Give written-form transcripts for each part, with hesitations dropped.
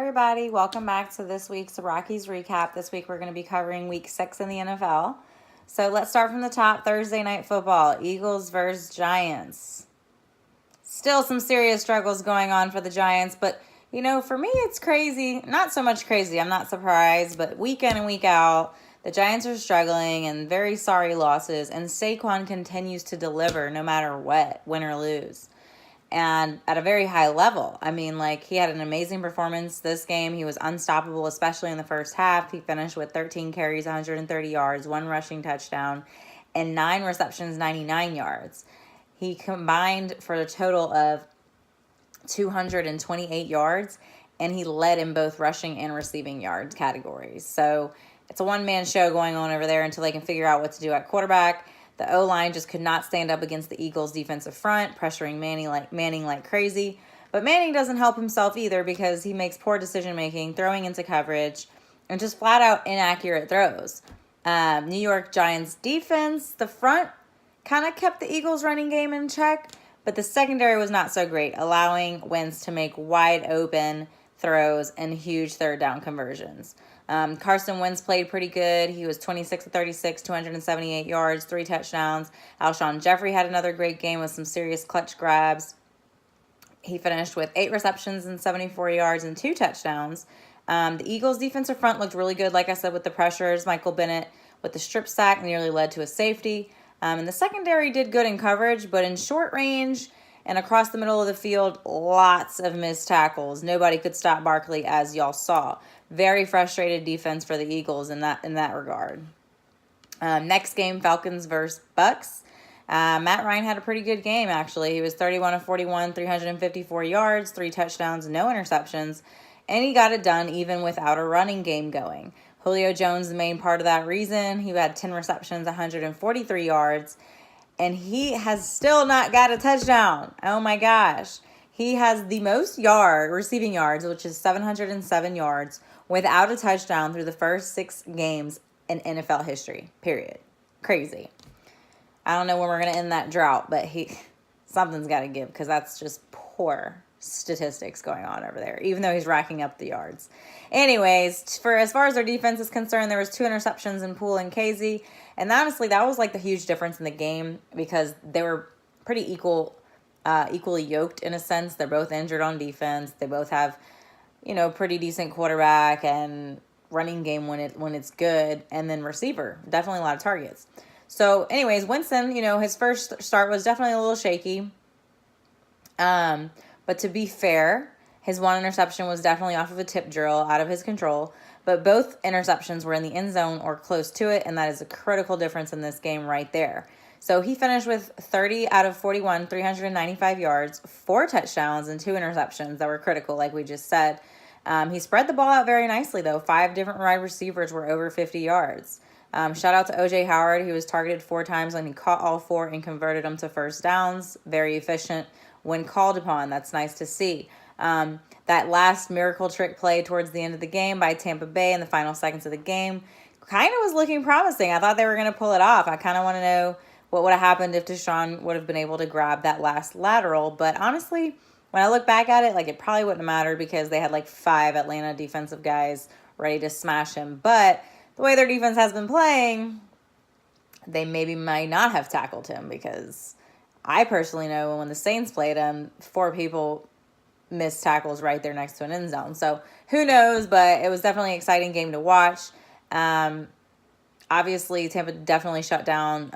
everybody. Welcome back to this week's Rockies recap. This week we're going to be covering week 6 in the NFL. So let's start from the top. Thursday night football, Eagles versus Giants. Still some serious struggles going on for the Giants, but for me it's crazy. Not so much crazy, I'm not surprised, but week in and week out, the Giants are struggling and very sorry losses, and Saquon continues to deliver no matter what, win or lose. And at a very high level. I mean, he had an amazing performance this game. He was unstoppable, especially in the first half. He finished with 13 carries, 130 yards, 1 rushing touchdown, and 9 receptions, 99 yards. He combined for a total of 228 yards, and he led in both rushing and receiving yards categories. So it's a one-man show going on over there until they can figure out what to do at quarterback. The O-line just could not stand up against the Eagles' defensive front, pressuring Manning like crazy. But Manning doesn't help himself either because he makes poor decision-making, throwing into coverage, and just flat-out inaccurate throws. New York Giants defense, the front kind of kept the Eagles' running game in check, but the secondary was not so great, allowing Wentz to make wide-open throws and huge third-down conversions. Carson Wentz played pretty good. He was 26 of 36, 278 yards, 3 touchdowns. Alshon Jeffrey had another great game with some serious clutch grabs. He finished with 8 receptions and 74 yards and 2 touchdowns. The Eagles' defensive front looked really good, like I said, with the pressures. Michael Bennett with the strip sack nearly led to a safety. And the secondary did good in coverage, but in short range and across the middle of the field, lots of missed tackles. Nobody could stop Barkley, as y'all saw. Very frustrated defense for the Eagles in that regard. Next game, Falcons versus Bucks. Matt Ryan had a pretty good game, actually. He was 31 of 41, 354 yards, 3 touchdowns, no interceptions, and he got it done even without a running game going. Julio Jones, the main part of that reason. He had 10 receptions, 143 yards, and he has still not got a touchdown. Oh my gosh. He has the most receiving yards, which is 707 yards, without a touchdown through the first 6 games in NFL history, period. Crazy. I don't know when we're going to end that drought, but something's got to give because that's just poor statistics going on over there, even though he's racking up the yards. Anyways, as far as their defense is concerned, there was 2 interceptions in Poole and Casey, and honestly, that was the huge difference in the game because they were pretty equally yoked in a sense. They're both injured on defense. They both have pretty decent quarterback and running game when it's good, and then receiver, definitely a lot of targets. So anyways, Winston, his first start was definitely a little shaky. But to be fair, his 1 interception was definitely off of a tip drill, out of his control, but both interceptions were in the end zone or close to it, and that is a critical difference in this game right there. So he finished with 30 out of 41, 395 yards, 4 touchdowns, and 2 interceptions that were critical, like we just said. He spread the ball out very nicely, though. 5 different wide receivers were over 50 yards. Shout out to O.J. Howard. He was targeted 4 times, and he caught all 4 and converted them to first downs. Very efficient when called upon. That's nice to see. That last miracle trick play towards the end of the game by Tampa Bay in the final seconds of the game kind of was looking promising. I thought they were going to pull it off. I kind of want to know what would have happened if Deshaun would have been able to grab that last lateral. But honestly, when I look back at it, it probably wouldn't have mattered because they had 5 Atlanta defensive guys ready to smash him. But the way their defense has been playing, they maybe might not have tackled him because I personally know when the Saints played him, 4 people missed tackles right there next to an end zone. So who knows, but it was definitely an exciting game to watch. Obviously, Atlanta definitely shut down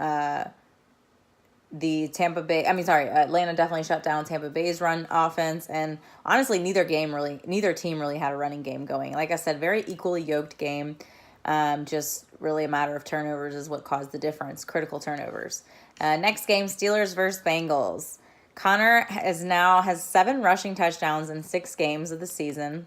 Tampa Bay's run offense, and honestly, neither team really had a running game going. Like I said, very equally yoked game. Just really a matter of turnovers is what caused the difference, critical turnovers. Next game, Steelers versus Bengals. Connor has 7 rushing touchdowns in 6 games of the season,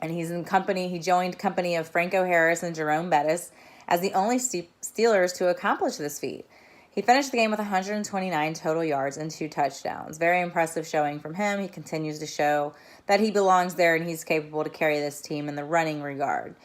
and he joined company of Franco Harris and Jerome Bettis as the only Steelers to accomplish this feat. He finished the game with 129 total yards and 2 touchdowns. Very impressive showing from him. He continues to show that he belongs there and he's capable to carry this team in the running regard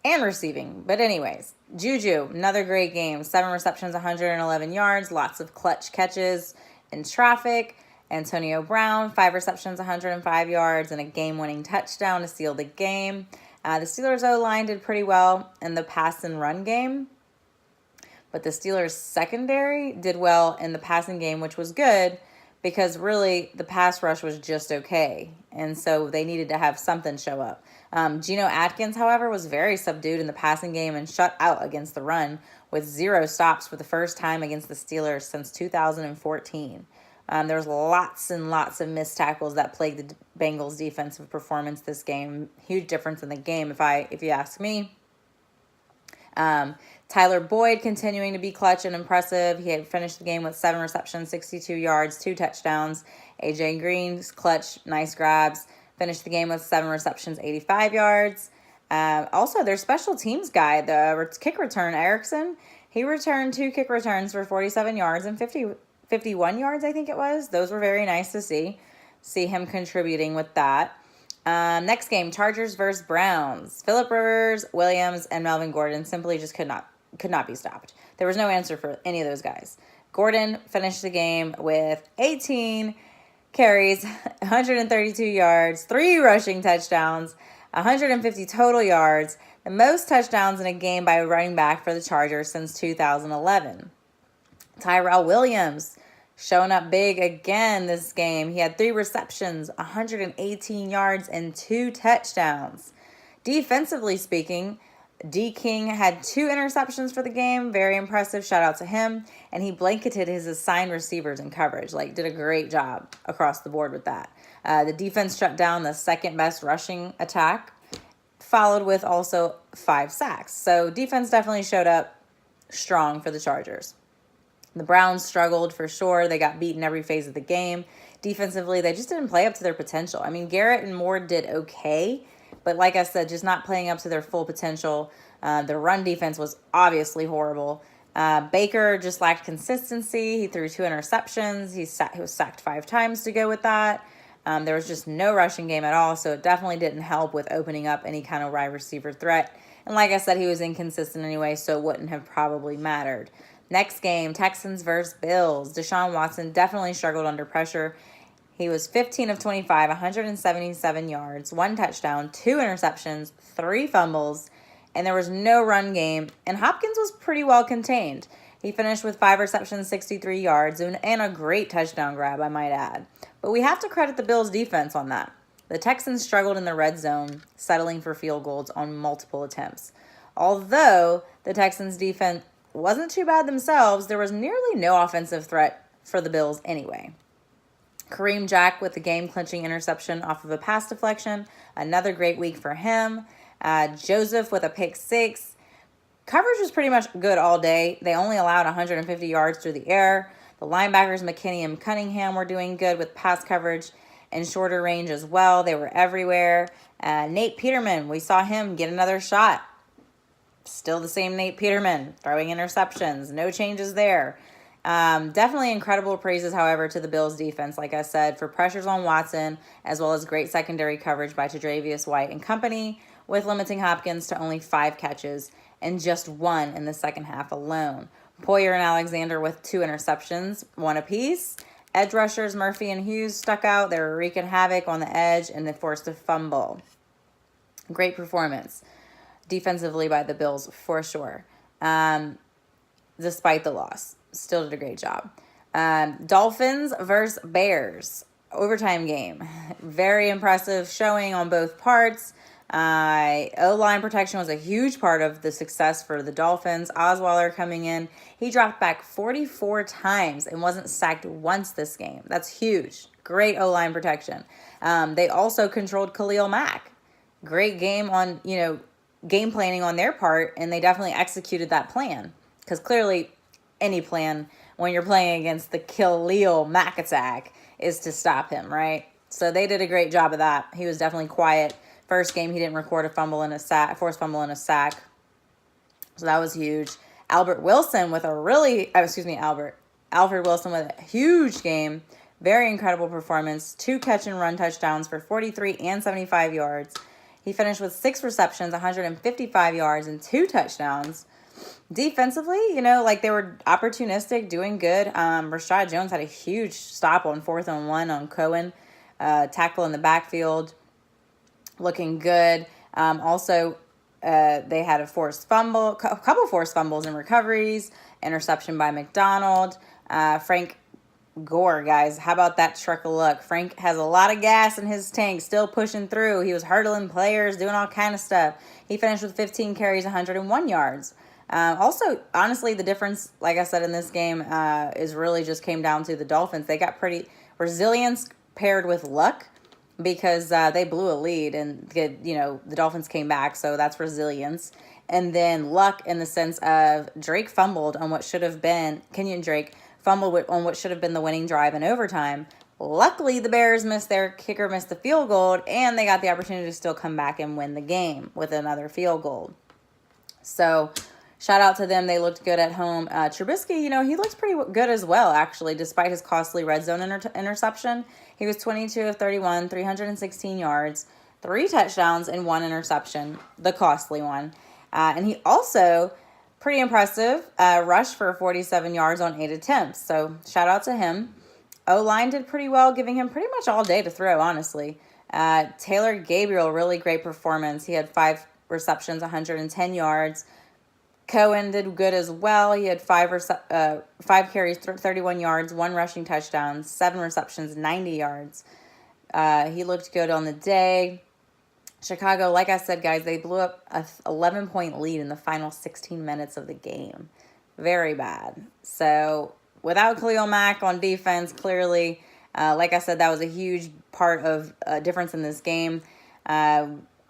and receiving. But anyways, Juju, another great game. 7 receptions, 111 yards, lots of clutch catches in traffic. Antonio Brown, 5 receptions, 105 yards, and a game-winning touchdown to seal the game. The Steelers' O-line did pretty well in the pass and run game, but the Steelers' secondary did well in the passing game, which was good because really the pass rush was just okay, and so they needed to have something show up. Geno Atkins, however, was very subdued in the passing game and shut out against the run with 0 stops for the first time against the Steelers since 2014. There was lots and lots of missed tackles that plagued the Bengals' defensive performance this game. Huge difference in the game, if you ask me. Tyler Boyd continuing to be clutch and impressive. He had finished the game with 7 receptions, 62 yards, 2 touchdowns. AJ Green's clutch, nice grabs. Finished the game with 7 receptions, 85 yards. Also, their special teams guy, the kick return, Erickson, he returned 2 kick returns for 47 yards and 51 yards, I think it was. Those were very nice to see him contributing with that. Next game, Chargers versus Browns. Phillip Rivers, Williams, and Melvin Gordon simply just could not be stopped. There was no answer for any of those guys. Gordon finished the game with 18 carries, 132 yards, 3 rushing touchdowns, 150 total yards, the most touchdowns in a game by a running back for the Chargers since 2011. Tyrell Williams showing up big again this game. He had 3 receptions, 118 yards, and 2 touchdowns. Defensively speaking, D. King had 2 interceptions for the game. Very impressive. Shout out to him. And he blanketed his assigned receivers in coverage. Did a great job across the board with that. The defense shut down the second best rushing attack, followed with also 5 sacks. So defense definitely showed up strong for the Chargers. The Browns struggled for sure. They got beaten every phase of the game. Defensively, they just didn't play up to their potential. I mean, Garrett and Moore did okay, but like I said, just not playing up to their full potential. The run defense was obviously horrible. Baker just lacked consistency. He threw 2 interceptions. He was sacked 5 times to go with that. There was just no rushing game at all, so it definitely didn't help with opening up any kind of wide receiver threat. And like I said, he was inconsistent anyway, so it wouldn't have probably mattered. Next game, Texans versus Bills. Deshaun Watson definitely struggled under pressure. He was 15 of 25, 177 yards, 1 touchdown, 2 interceptions, 3 fumbles, and there was no run game. And Hopkins was pretty well contained. He finished with 5 receptions, 63 yards, and a great touchdown grab, I might add. But we have to credit the Bills' defense on that. The Texans struggled in the red zone, settling for field goals on multiple attempts. Although the Texans' defense wasn't too bad themselves, there was nearly no offensive threat for the Bills anyway. Kareem Jack with the game-clinching interception off of a pass deflection. Another great week for him. Joseph with a pick 6. Coverage was pretty much good all day. They only allowed 150 yards through the air. The linebackers, McKinney and Cunningham, were doing good with pass coverage and shorter range as well. They were everywhere. Nate Peterman, we saw him get another shot. Still the same Nate Peterman, throwing interceptions. No changes there. Definitely incredible praises, however, to the Bills' defense, like I said, for pressures on Watson, as well as great secondary coverage by Tre'Davious White and company, with limiting Hopkins to only 5 catches and just 1 in the second half alone. Poyer and Alexander with 2 interceptions, 1 apiece. Edge rushers Murphy and Hughes stuck out. They were wreaking havoc on the edge, and they forced a fumble. Great performance defensively by the Bills, for sure. Despite the loss, still did a great job. Dolphins versus Bears, overtime game. Very impressive showing on both parts. O-line protection was a huge part of the success for the Dolphins. Osweiler coming in, he dropped back 44 times and wasn't sacked once this game. That's huge. Great O-line protection. They also controlled Khalil Mack. Great game on, game planning on their part, and they definitely executed that plan. Because clearly, any plan when you're playing against the Khalil Mack attack is to stop him, right? So they did a great job of that. He was definitely quiet. First game, he didn't record a fumble and a sack, forced fumble and a sack. So that was huge. Alfred Wilson with a huge game. Very incredible performance. 2 catch and run touchdowns for 43 and 75 yards. He finished with 6 receptions, 155 yards, and 2 touchdowns. Defensively, you know, like they were opportunistic, doing good. Rashad Jones had a huge stop on 4th and 1 on Cohen, tackle in the backfield, looking good. Also, they had a couple forced fumbles and recoveries, interception by McDonald. Frank Gore, guys, how about that truck of luck? Frank has a lot of gas in his tank, still pushing through. He was hurdling players, doing all kind of stuff. He finished with 15 carries, 101 yards. Also, honestly, the difference, like I said, in this game is really just came down to the Dolphins. They got pretty resilience paired with luck because they blew a lead and, the Dolphins came back, so that's resilience. And then luck in the sense of Drake fumbled on what should have been, Kenyon Drake fumbled on what should have been the winning drive in overtime. Luckily, the Bears missed their kicker, missed the field goal, and they got the opportunity to still come back and win the game with another field goal. So, shout out to them. They looked good at home. Trubisky, he looks pretty good as well, actually, despite his costly red zone interception. He was 22 of 31, 316 yards, 3 touchdowns, and 1 interception, the costly one. And he also, pretty impressive, rushed for 47 yards on 8 attempts. So shout out to him. O-line did pretty well, giving him pretty much all day to throw, honestly. Taylor Gabriel, really great performance. He had 5 receptions, 110 yards. Cohen did good as well. He had 5 carries, 31 yards, 1 rushing touchdown, 7 receptions, 90 yards. He looked good on the day. Chicago, like I said, guys, they blew up a 11-point lead in the final 16 minutes of the game. Very bad. So without Khalil Mack on defense, clearly, like I said, that was a huge part of a difference in this game.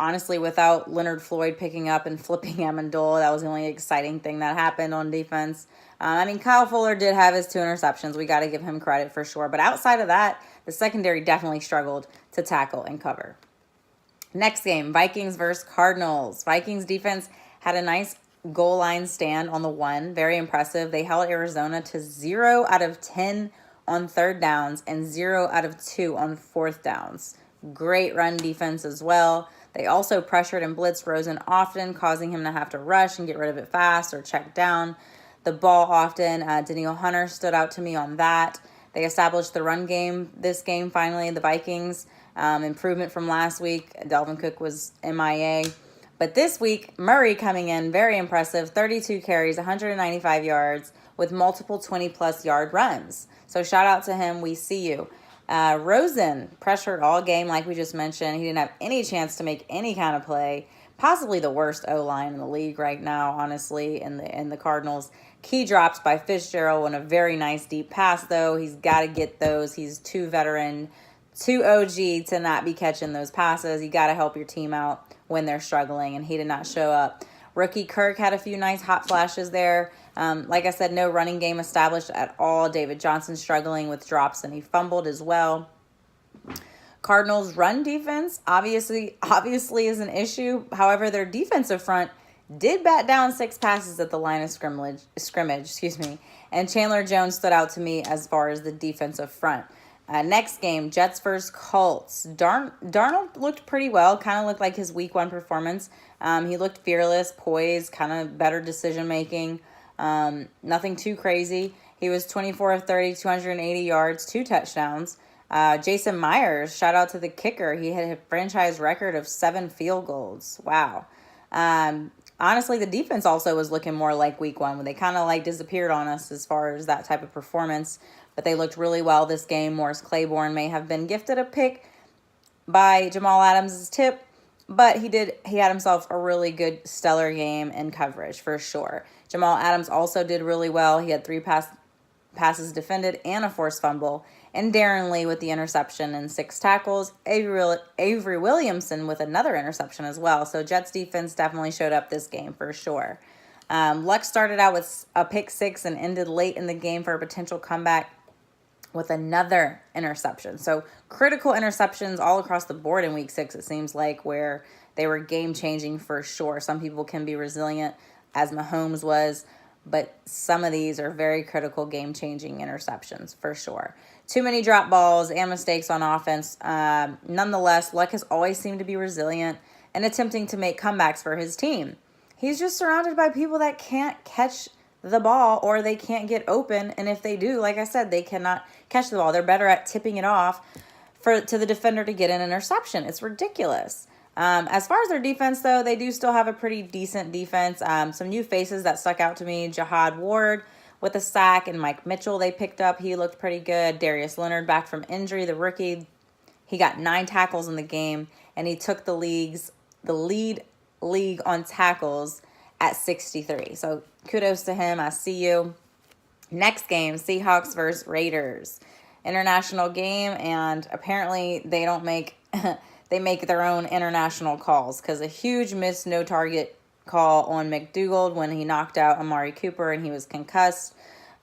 Honestly, without Leonard Floyd picking up and flipping Amendola, that was the only exciting thing that happened on defense. Kyle Fuller did have his 2 interceptions. We got to give him credit for sure. But outside of that, the secondary definitely struggled to tackle and cover. Next game, Vikings versus Cardinals. Vikings defense had a nice goal line stand on the 1. Very impressive. They held Arizona to 0 out of 10 on 3rd downs and 0 out of 2 on 4th downs. Great run defense as well. They also pressured and blitzed Rosen often, causing him to have to rush and get rid of it fast or check down the ball often. Danielle Hunter stood out to me on that. They established the run game this game finally, the Vikings. Improvement from last week. Dalvin Cook was MIA. But this week, Murray coming in, very impressive. 32 carries, 195 yards with multiple 20-plus yard runs. So shout out to him. We see you. Rosen pressured all game, like we just mentioned. He didn't have any chance to make any kind of play. Possibly the worst O-line in the league right now, honestly, in the Cardinals. Key drops by Fitzgerald on a very nice deep pass, though. He's got to get those. He's too veteran, too OG to not be catching those passes. You got to help your team out when they're struggling, and he did not show up. Rookie Kirk had a few nice hot flashes there. Like I said, no running game established at all. David Johnson struggling with drops, and he fumbled as well. Cardinals' run defense obviously is an issue. However, their defensive front did bat down 6 passes at the line of scrimmage, and Chandler Jones stood out to me as far as the defensive front. Next game, Jets versus Colts. Darnold looked pretty well, kind of looked like his week 1 performance. He looked fearless, poised, kind of better decision-making. Nothing too crazy. He was 24 of 30, 280 yards, 2 touchdowns. Jason Myers, shout out to the kicker. He had a franchise record of 7 field goals. Wow. Honestly, the defense also was looking more like week 1 when they kind of disappeared on us as far as that type of performance. But they looked really well this game. Morris Claiborne may have been gifted a pick by Jamal Adams' tip, but he had himself a really good stellar game in coverage for sure. Jamal Adams also did really well. He had 3 passes defended and a forced fumble. And Darren Lee with the interception and 6 tackles. Avery Williamson with another interception as well. So Jets defense definitely showed up this game for sure. Luck started out with a pick 6 and ended late in the game for a potential comeback with another interception. So critical interceptions all across the board in week 6, it seems like, where they were game-changing for sure. Some people can be resilient, as Mahomes was, but some of these are very critical game-changing interceptions for sure. Too many drop balls and mistakes on offense. Nonetheless, Luck has always seemed to be resilient and attempting to make comebacks for his team. he's just surrounded by people that can't catch the ball or they can't get open. And if they do, like I said, they cannot catch the ball. They're better at tipping it off to the defender to get an interception. It's ridiculous. As far as their defense, though, they do still have a pretty decent defense. Some new faces that stuck out to me: Jihad Ward with a sack, and Mike Mitchell they picked up. He looked pretty good. Darius Leonard back from injury, the rookie. He got 9 tackles in the game, and he took the lead league on tackles at 63. So kudos to him. I see you. Next game, Seahawks versus Raiders. International game, and apparently they don't make they make their own international calls, because a huge missed no target call on McDougald when he knocked out Amari Cooper and he was concussed.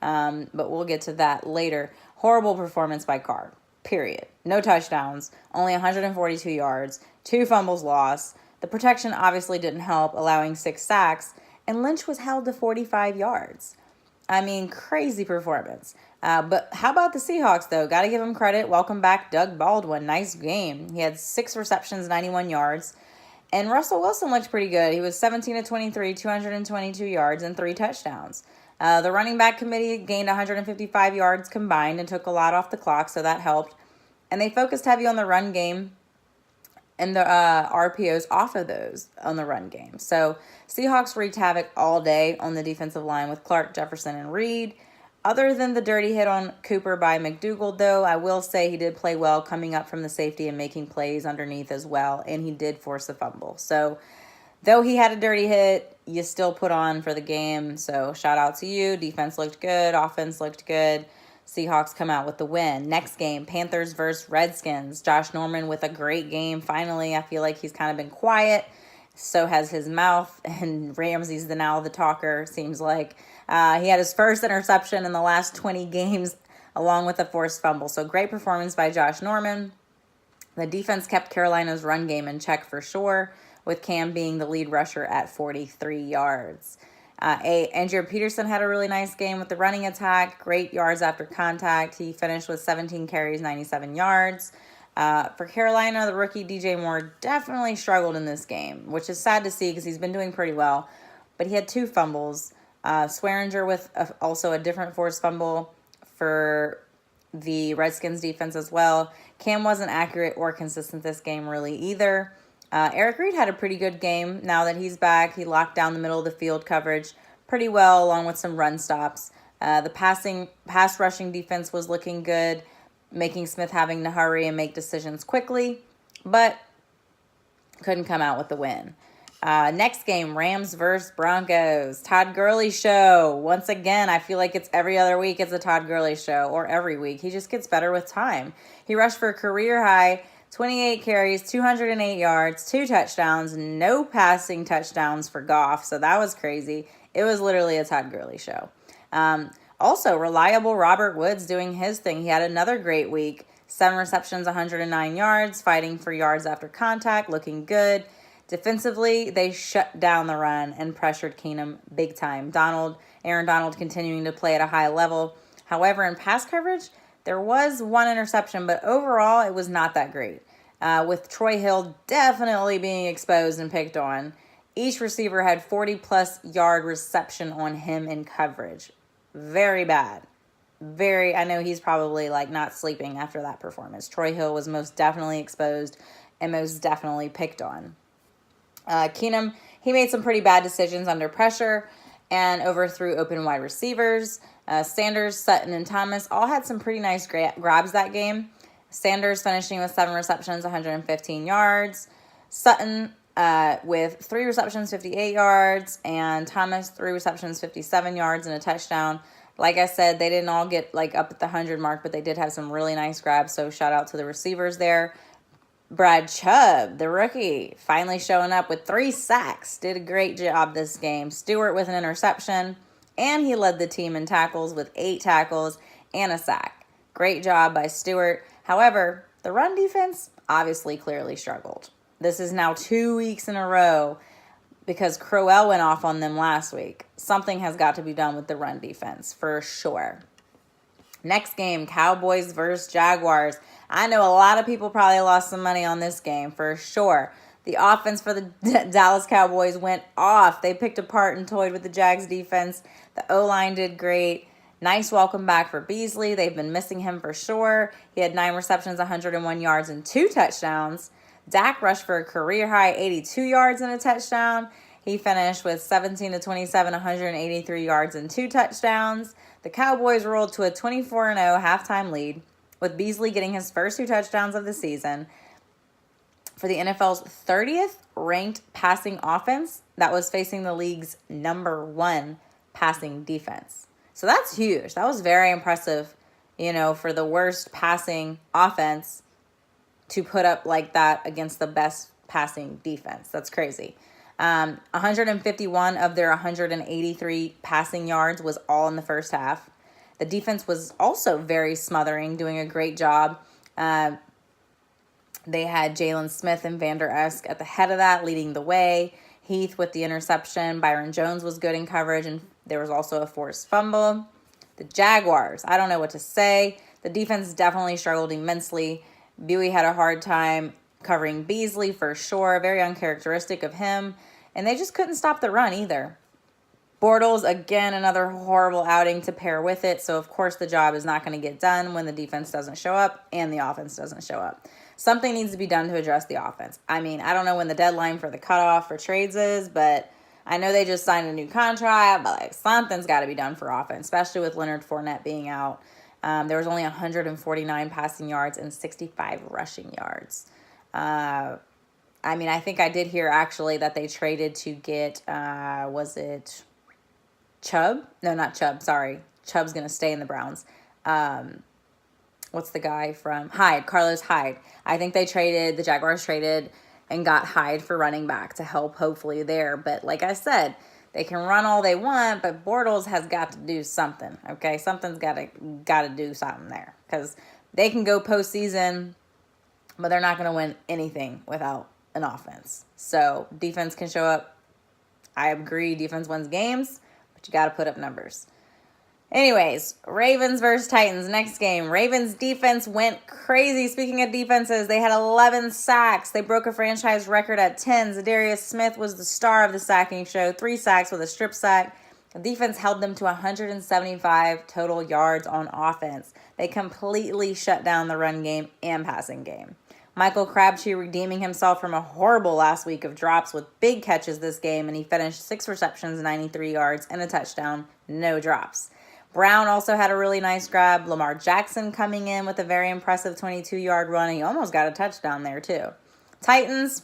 But we'll get to that later. Horrible performance by Carr. Period. No touchdowns, only 142 yards, 2 fumbles lost. The protection obviously didn't help, allowing 6 sacks, and Lynch was held to 45 yards. I mean, crazy performance. But how about the Seahawks, though? Got to give them credit. Welcome back, Doug Baldwin. Nice game. He had 6 receptions, 91 yards. And Russell Wilson looked pretty good. He was 17 of 23, 222 yards, and 3 touchdowns. The running back committee gained 155 yards combined and took a lot off the clock, so that helped. And they focused heavy on the run game and the RPOs off of those on the run game. So Seahawks wreaked havoc all day on the defensive line with Clark, Jefferson, and Reed. Other than the dirty hit on Cooper by McDougald, though, I will say he did play well coming up from the safety and making plays underneath as well, and he did force a fumble. So though he had a dirty hit, you still put on for the game. So shout out to you. Defense looked good. Offense looked good. Seahawks come out with the win. Next game, Panthers versus Redskins. Josh Norman with a great game. Finally, I feel like he's kind of been quiet. So has his mouth, and Ramsey's now the talker, seems like. He had his first interception in the last 20 games, along with a forced fumble. So great performance by Josh Norman. The defense kept Carolina's run game in check for sure, with Cam being the lead rusher at 43 yards. Andrew Peterson had a really nice game with the running attack. Great yards after contact. He finished with 17 carries, 97 yards. For Carolina, the rookie DJ Moore definitely struggled in this game, which is sad to see because he's been doing pretty well. But he had 2 fumbles. Swearinger with also a different forced fumble for the Redskins defense as well. Cam wasn't accurate or consistent this game really either. Eric Reed had a pretty good game. Now that he's back, he locked down the middle of the field coverage pretty well, along with some run stops. The pass rushing defense was looking good, making Smith having to hurry and make decisions quickly, but couldn't come out with the win. Next game, Rams versus Broncos. Todd Gurley show. Once again, I feel like it's every other week it's a Todd Gurley show, or every week. He just gets better with time. He rushed for a career high 28 carries, 208 yards, 2 touchdowns, no passing touchdowns for Goff. So that was crazy. It was literally a Todd Gurley show. Also, reliable Robert Woods doing his thing. He had another great week. 7 receptions, 109 yards, fighting for yards after contact, looking good. Defensively, they shut down the run and pressured Keenum big time. Aaron Donald continuing to play at a high level. However, in pass coverage, there was 1 interception, but overall, it was not that great. With Troy Hill definitely being exposed and picked on. Each receiver had 40-plus yard reception on him in coverage. Very bad. I know he's probably not sleeping after that performance. Troy Hill was most definitely exposed and most definitely picked on. Keenum, he made some pretty bad decisions under pressure and overthrew open wide receivers. Sanders, Sutton, and Thomas all had some pretty nice grabs that game. Sanders finishing with 7 receptions, 115 yards. Sutton with 3 receptions, 58 yards. And Thomas, 3 receptions, 57 yards, and a touchdown. Like I said, they didn't all get up at the 100 mark, but they did have some really nice grabs. So shout out to the receivers there. Brad Chubb, the rookie, finally showing up with 3 sacks. Did a great job this game. Stewart with an interception. And he led the team in tackles with 8 tackles and a sack. Great job by Stewart. However, the run defense obviously clearly struggled. This is now 2 weeks in a row because Crowell went off on them last week. Something has got to be done with the run defense for sure. Next game, Cowboys versus Jaguars. I know a lot of people probably lost some money on this game for sure. The offense for the Dallas Cowboys went off. They picked apart and toyed with the Jags defense. The O-line did great. Nice welcome back for Beasley. They've been missing him for sure. He had 9 receptions, 101 yards, and 2 touchdowns. Dak rushed for a career-high 82 yards and a touchdown. He finished with 17 to 27, 183 yards, and 2 touchdowns. The Cowboys rolled to a 24-0 halftime lead, with Beasley getting his first 2 touchdowns of the season. For the NFL's 30th ranked passing offense that was facing the league's number 1 passing defense. So that's huge. That was very impressive, for the worst passing offense to put up like that against the best passing defense. That's crazy. 151 of their 183 passing yards was all in the first half. The defense was also very smothering, doing a great job. They had Jalen Smith and Vander Esch at the head of that, leading the way. Heath with the interception. Byron Jones was good in coverage, and there was also a forced fumble. The Jaguars, I don't know what to say. The defense definitely struggled immensely. Buey had a hard time covering Beasley for sure. Very uncharacteristic of him. And they just couldn't stop the run either. Bortles, again, another horrible outing to pair with it. So, of course, the job is not going to get done when the defense doesn't show up and the offense doesn't show up. Something needs to be done to address the offense. I mean, I don't know when the deadline for the cutoff for trades is, but I know they just signed a new contract. But something's got to be done for offense, especially with Leonard Fournette being out. There was only 149 passing yards and 65 rushing yards. I think I did hear actually that they traded to get, was it Chubb? No, not Chubb. Sorry. Chubb's going to stay in the Browns. What's the guy from Hyde? Carlos Hyde. I think the Jaguars traded and got Hyde for running back to help hopefully there. But like I said, they can run all they want, but Bortles has got to do something, okay? Something's got to do something there because they can go postseason, but they're not going to win anything without an offense. So defense can show up. I agree, defense wins games, but you got to put up numbers. Anyways, Ravens versus Titans. Next game. Ravens defense went crazy. Speaking of defenses, they had 11 sacks. They broke a franchise record at 10. Zadarius Smith was the star of the sacking show. 3 sacks with a strip sack. The defense held them to 175 total yards on offense. They completely shut down the run game and passing game. Michael Crabtree redeeming himself from a horrible last week of drops with big catches this game, and he finished 6 receptions, 93 yards, and a touchdown. No drops. Brown also had a really nice grab. Lamar Jackson coming in with a very impressive 22-yard run. He almost got a touchdown there, too. Titans,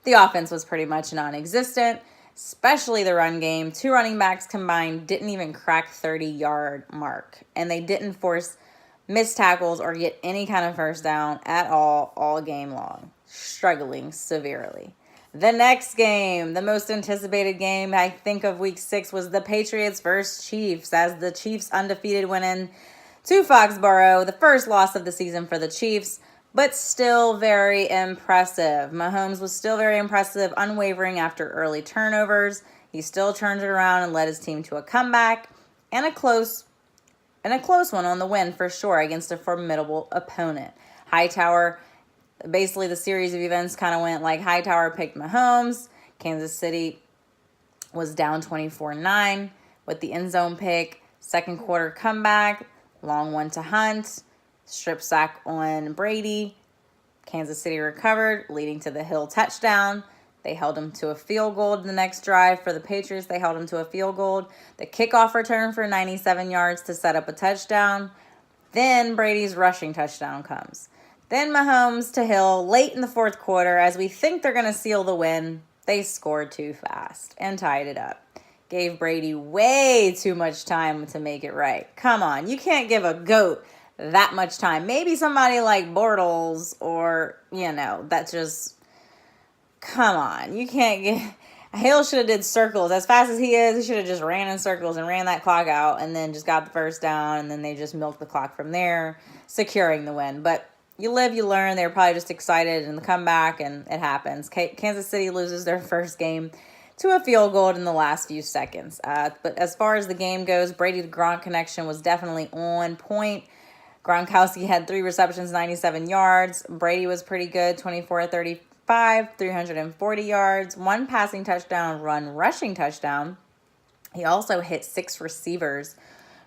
the offense was pretty much non-existent, especially the run game. 2 running backs combined didn't even crack 30-yard mark, and they didn't force missed tackles or get any kind of first down at all game long. Struggling severely. The next game, the most anticipated game, I think, of Week 6 was the Patriots versus Chiefs, as the Chiefs undefeated went in to Foxborough, the first loss of the season for the Chiefs, but still very impressive. Mahomes was still very impressive, unwavering after early turnovers. He still turned it around and led his team to a comeback and a close one on the win for sure against a formidable opponent. Hightower, basically the series of events kind of went like Hightower picked Mahomes. Kansas City was down 24-9 with the end zone pick. Second quarter comeback, long one to Hunt, strip sack on Brady. Kansas City recovered, leading to the Hill touchdown. They held him to a field goal in the next drive. For the Patriots, they held him to a field goal. The kickoff return for 97 yards to set up a touchdown. Then Brady's rushing touchdown comes. Then Mahomes to Hill late in the fourth quarter. As we think they're going to seal the win, they scored too fast and tied it up. Gave Brady way too much time to make it right. Come on, you can't give a GOAT that much time. Maybe somebody like Bortles or, that's just, come on. You can't get, Hill should have did circles. As fast as he is, he should have just ran in circles and ran that clock out and then just got the first down, and then they just milked the clock from there, securing the win. But you live, you learn. They were probably just excited in the comeback, and it happens. Kansas City loses their first game to a field goal in the last few seconds. But as far as the game goes, Brady to Gronk connection was definitely on point. Gronkowski had 3 receptions, 97 yards. Brady was pretty good, 24-30 340 yards, 1 passing touchdown, 1 rushing touchdown. He also hit 6 receivers.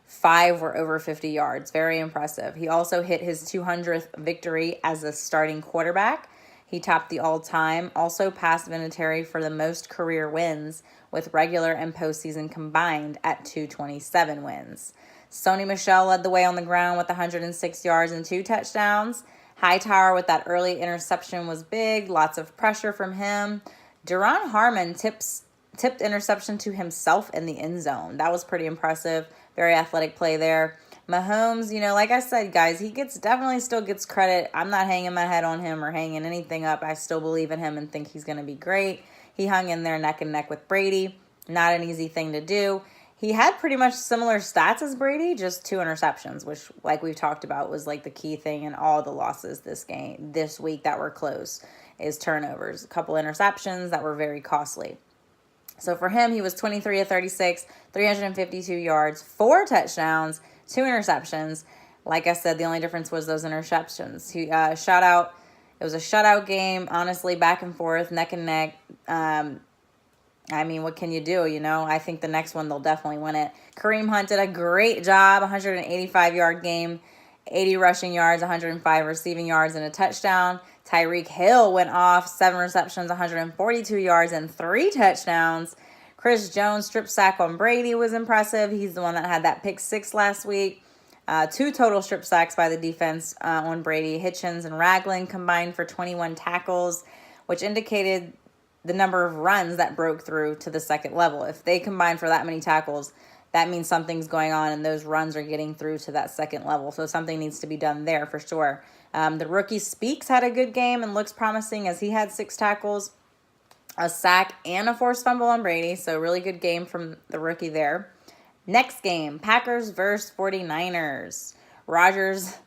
5 were over 50 yards. Very impressive. He also hit his 200th victory as a starting quarterback. He topped the all-time, also passed Vinatieri for the most career wins with regular and postseason combined at 227 wins. Sony Michel led the way on the ground with 106 yards and 2 touchdowns. Hightower with that early interception was big. Lots of pressure from him. Duron Harmon tipped interception to himself in the end zone. That was pretty impressive. Very athletic play there. Mahomes, like I said, guys, he definitely still gets credit. I'm not hanging my head on him or hanging anything up. I still believe in him and think he's going to be great. He hung in there neck and neck with Brady. Not an easy thing to do. He had pretty much similar stats as Brady, just 2 interceptions, which, like we've talked about, was like the key thing in all the losses this week that were close, is turnovers. A couple interceptions that were very costly. So for him, he was 23 of 36, 352 yards, 4 touchdowns, 2 interceptions. Like I said, the only difference was those interceptions. He shutout. It was a shutout game, honestly, back and forth, neck and neck. What can you do, I think the next one they'll definitely win it. Kareem Hunt did a great job, 185-yard game, 80 rushing yards, 105 receiving yards, and a touchdown. Tyreek Hill went off, 7 receptions, 142 yards, and 3 touchdowns. Chris Jones' strip sack on Brady was impressive. He's the one that had that pick 6 last week. 2 total strip sacks by the defense on Brady. Hitchens and Ragland combined for 21 tackles, which indicated the number of runs that broke through to the second level. If they combine for that many tackles, that means something's going on and those runs are getting through to that second level. So something needs to be done there for sure. The rookie Speaks had a good game and looks promising as he had 6 tackles, a sack, and a forced fumble on Brady. So really good game from the rookie there. Next game, Packers versus 49ers. Rodgers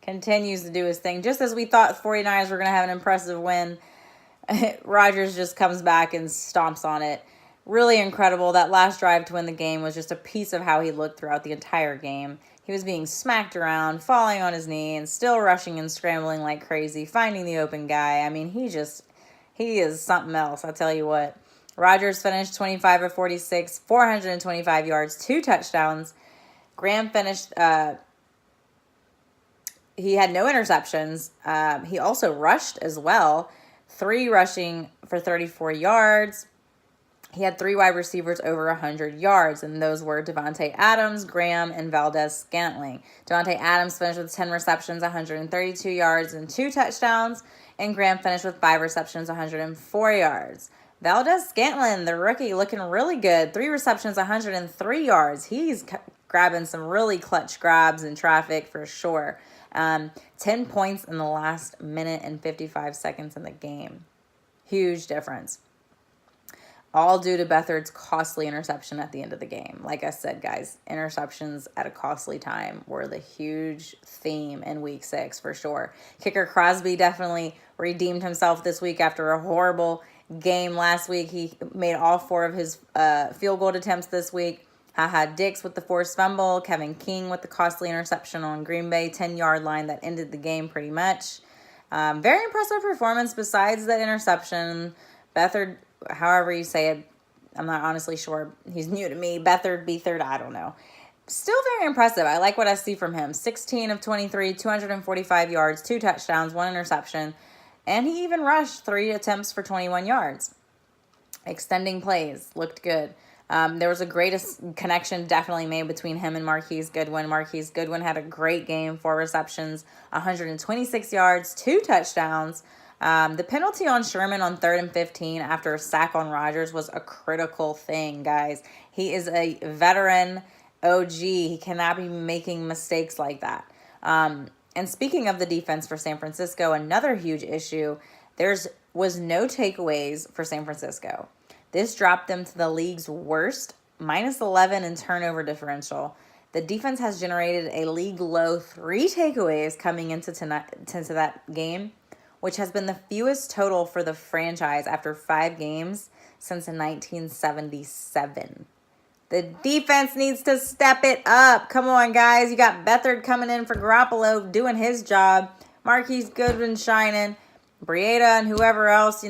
continues to do his thing. Just as we thought 49ers were going to have an impressive win, Rodgers just comes back and stomps on it. Really incredible. That last drive to win the game was just a piece of how he looked throughout the entire game. He was being smacked around, falling on his knee, and still rushing and scrambling like crazy, finding the open guy. He is something else, I'll tell you what. Rodgers finished 25 of 46, 425 yards, 2 touchdowns. Graham finished, he had no interceptions. He also rushed as well, 3 rushing for 34 yards. He had 3 wide receivers over 100 yards, and those were Devontae Adams, Graham, and Valdez-Scantling. Devontae Adams finished with 10 receptions, 132 yards, and 2 touchdowns, and Graham finished with 5 receptions, 104 yards. Valdez-Scantling, the rookie, looking really good. 3 receptions, 103 yards. He's grabbing some really clutch grabs in traffic for sure. 10 points in the last minute and 55 seconds in the game. Huge difference. All due to Beathard's costly interception at the end of the game. Like I said, guys, interceptions at a costly time were the huge theme in Week 6 for sure. Kicker Crosby definitely redeemed himself this week after a horrible game last week. He made all 4 of his field goal attempts this week. Dix with the forced fumble. Kevin King with the costly interception on Green Bay 10-yard line that ended the game pretty much. Very impressive performance besides that interception. Beathard, however you say it, I'm not honestly sure. He's new to me. Beathard, I don't know. Still very impressive. I like what I see from him. 16 of 23, 245 yards, 2 touchdowns, 1 interception. And he even rushed 3 attempts for 21 yards. Extending plays. Looked good. There was a greatest connection definitely made between him and Marquise Goodwin. Marquise Goodwin had a great game, 4 receptions, 126 yards, 2 touchdowns. The penalty on Sherman on 3rd and 15 after a sack on Rodgers was a critical thing, guys. He is a veteran OG. He cannot be making mistakes like that. And speaking of the defense for San Francisco, another huge issue, was no takeaways for San Francisco. This dropped them to the league's worst, -11 in turnover differential. The defense has generated a league-low 3 takeaways coming into that game, which has been the fewest total for the franchise after 5 games since 1977. The defense needs to step it up. Come on, guys. You got Beathard coming in for Garoppolo, doing his job. Marquise Goodwin shining. Brieda and whoever else,